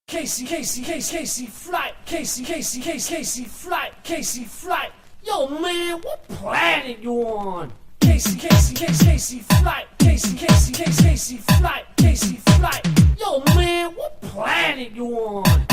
Casey Flight. Yo, man, what planet you on? Casey Flight. Yo, man, what planet you on?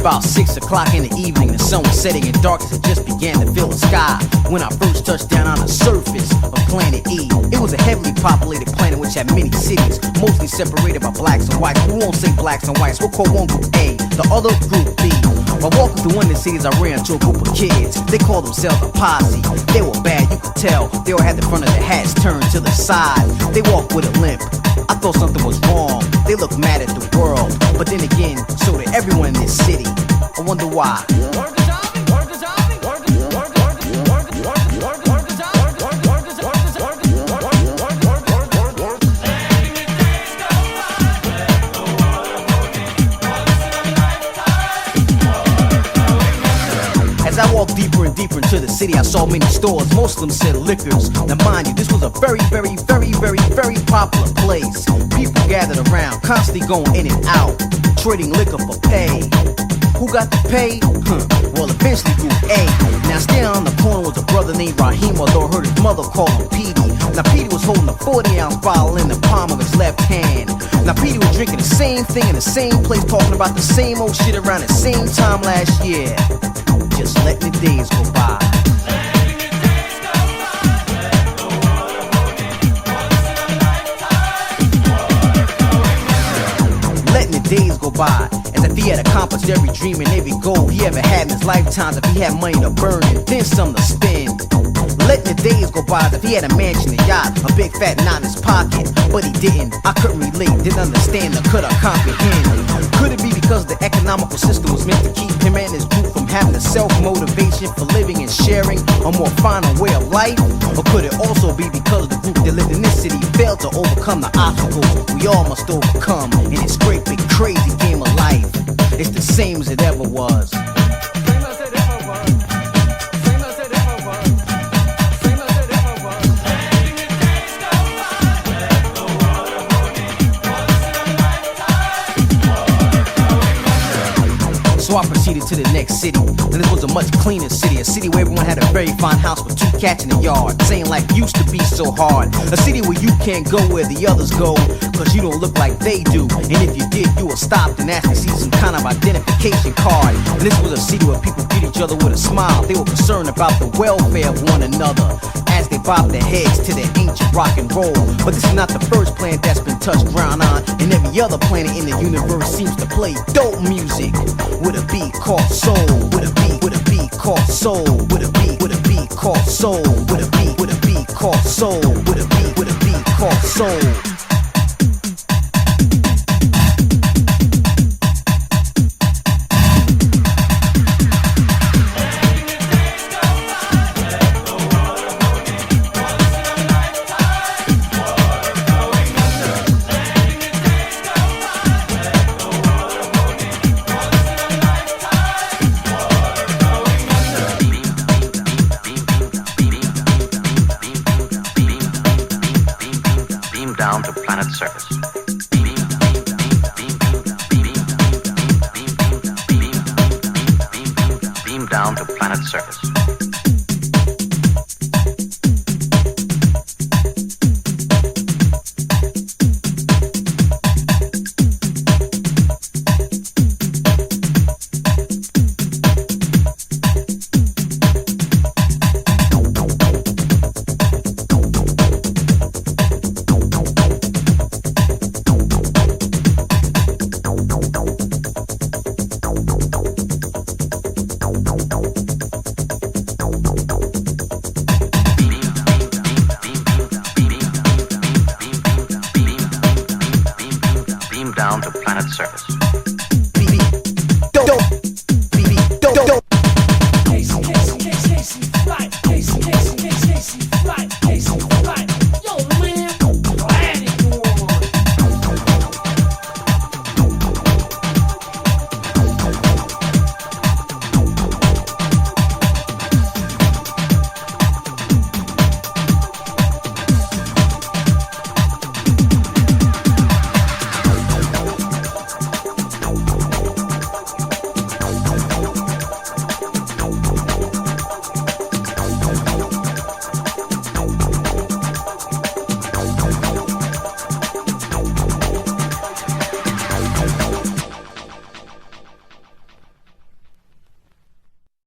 About 6 o'clock in the evening, the sun was setting and darkness had just began to fill the sky when I first touched down on the surface of planet E. It was a heavily populated planet which had many cities, mostly separated by blacks and whites. We won't say blacks and whites, we'll call one group A, the other group B. While walking through one of the cities, I ran into a group of kids. They called themselves a posse. They were bad, you could tell. They all had the front of their hats turned to the side. They walked with a limp. I thought something was wrong. They looked mad at the world, but then again, so did everyone in this city. I wonder why. As I walked deeper and deeper into the city, I saw many stores. Most of them said liquors. Now mind you, this was a very popular place. People gathered around, constantly going in and out, trading liquor for pay. Who got the pay? Well, eventually Group A. Now standing on the corner was a brother named Raheem, although I heard his mother call him Petey. Now Petey was holding a 40-ounce bottle in the palm of his left hand. Now Petey was drinking the same thing in the same place, talking about the same old shit around the same time last year. Just letting the days go by. Letting the days go by, as if he had accomplished every dream and every goal he ever had in his lifetime. If he had money to burn and then some to spend. Letting the days go by, as if he had a mansion, a yacht, a big fat knot in his pocket. But he didn't. I couldn't relate, didn't understand, or could I comprehend. Could it be because the economical system was meant to keep him and his group from having a self-motivation for living and sharing a more finer way of life? Or could it also be because the group that lived in this city failed to overcome the obstacles we all must overcome in this great big crazy game of life? It's the same as it ever was. So I proceeded to the next city, and this was a much cleaner city, a city where everyone had a very fine house with 2 cats in the yard. Saying life used to be so hard, a city where you can't go where the others go, cause you don't look like they do. And if you did, you were stopped and asked to see some kind of identification card. And this was a city where people greet each other with a smile. They were concerned about the welfare of one another as they bobbed their heads to their ancient rock and roll. But this is not the first planet that's been touched ground on, and every other planet in the universe seems to play dope music with a beat called soul, with a beat called soul, with a beat called soul, with a beat called soul, with a beat called soul. Down to planet surface. Beam down to planet surface. to planet's surface. Dope.